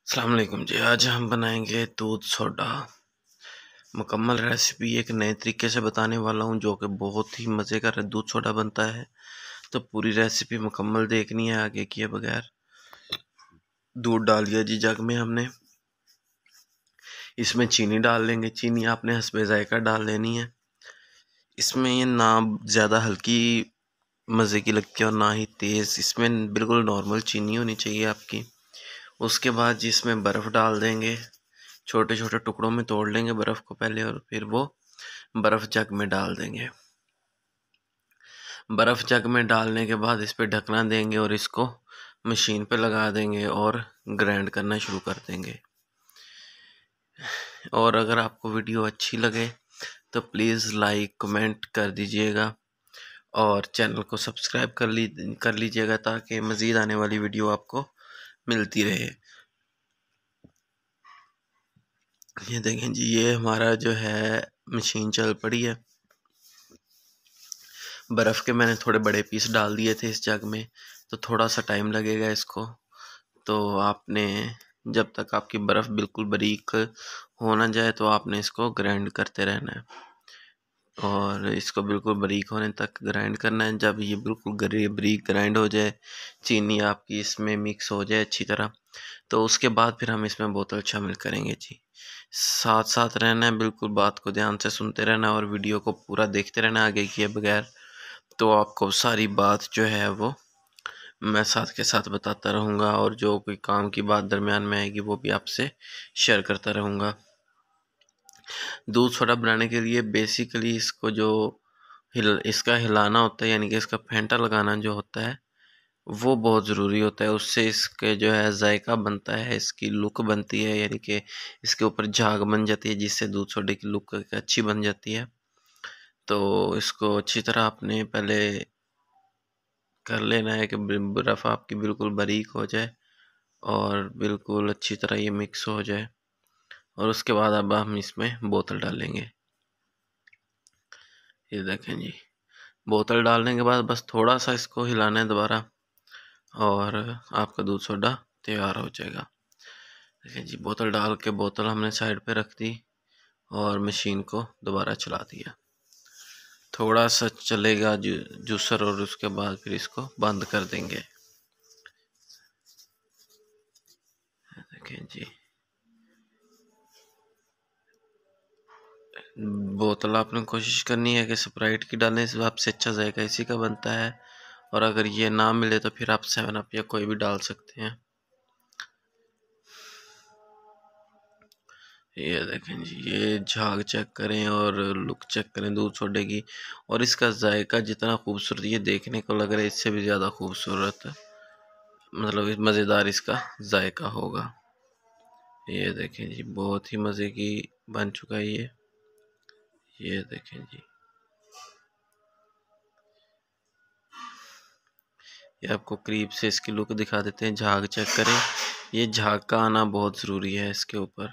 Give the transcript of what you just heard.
अस्सलाम वालेकुम जी। आज हम बनाएंगे दूध सोडा। मुकम्मल रेसिपी एक नए तरीके से बताने वाला हूं जो कि बहुत ही मज़े का दूध सोडा बनता है। तो पूरी रेसिपी मुकम्मल देखनी है आगे किए बगैर। दूध डाल दिया जी जग में हमने। इसमें चीनी डाल लेंगे। चीनी आपने हस्बे ज़ायका डाल लेनी है। इसमें ये ना ज़्यादा हल्की मज़े की लगती है और ना ही तेज़। इसमें बिल्कुल नॉर्मल चीनी होनी चाहिए आपकी। उसके बाद जिसमें बर्फ़ डाल देंगे। छोटे छोटे टुकड़ों में तोड़ लेंगे बर्फ़ को पहले और फिर वो बर्फ़ जग में डाल देंगे। बर्फ़ जग में डालने के बाद इस पर ढकना देंगे और इसको मशीन पे लगा देंगे और ग्राइंड करना शुरू कर देंगे। और अगर आपको वीडियो अच्छी लगे तो प्लीज़ लाइक कमेंट कर दीजिएगा और चैनल को सब्सक्राइब कर लीजिएगा ताकि मज़ीद आने वाली वीडियो आपको मिलती रहे। ये देखें जी, ये हमारा जो है मशीन चल पड़ी है। बर्फ़ के मैंने थोड़े बड़े पीस डाल दिए थे इस जग में, तो थोड़ा सा टाइम लगेगा इसको। तो आपने जब तक आपकी बर्फ़ बिल्कुल बारीक हो ना जाए तो आपने इसको ग्राइंड करते रहना है और इसको बिल्कुल बारीक होने तक ग्राइंड करना है। जब ये बिल्कुल बारीक ग्राइंड हो जाए, चीनी आपकी इसमें मिक्स हो जाए अच्छी तरह, तो उसके बाद फिर हम इसमें बोतल शामिल करेंगे जी। साथ साथ रहना है, बिल्कुल बात को ध्यान से सुनते रहना और वीडियो को पूरा देखते रहना आगे किए बगैर। तो आपको सारी बात जो है वो मैं साथ के साथ बताता रहूँगा और जो कोई काम की बात दरमियान में आएगी वो भी आपसे शेयर करता रहूँगा। दूध सोडा बनाने के लिए बेसिकली इसको जो इसका हिलाना होता है, यानी कि इसका फेंटा लगाना जो होता है वो बहुत ज़रूरी होता है। उससे इसके जो है जायका बनता है, इसकी लुक बनती है, यानी कि इसके ऊपर झाग बन जाती है जिससे दूध सोडे की लुक अच्छी बन जाती है। तो इसको अच्छी तरह आपने पहले कर लेना है कि बर्फ़ आपकी बिल्कुल बारीक हो जाए और बिल्कुल अच्छी तरह ये मिक्स हो जाए। और उसके बाद अब हम इसमें बोतल डालेंगे। ये देखें जी, बोतल डालने के बाद बस थोड़ा सा इसको हिलाना है दोबारा और आपका दूध सोडा तैयार हो जाएगा। देखिए जी, बोतल डाल के बोतल हमने साइड पे रख दी और मशीन को दोबारा चला दिया। थोड़ा सा चलेगा जूसर और उसके बाद फिर इसको बंद कर देंगे। देखें जी, बोतल आपने कोशिश करनी है कि स्प्राइट की डालने से आपसे अच्छा जाएगा इसी का बनता है। और अगर ये ना मिले तो फिर आप 7 अप या कोई भी डाल सकते हैं। ये देखें जी, ये झाग चेक करें और लुक चेक करें दूध सोडे की। और इसका जायका जितना खूबसूरत ये देखने को लग रहा है, इससे भी ज़्यादा खूबसूरत मतलब मज़ेदार इसका जायका होगा। ये देखें जी, बहुत ही मज़े की बन चुका है ये देखें जी। ये आपको करीब से इसकी लुक दिखा देते हैं। झाग चेक करें, ये झाग का आना बहुत ज़रूरी है इसके ऊपर।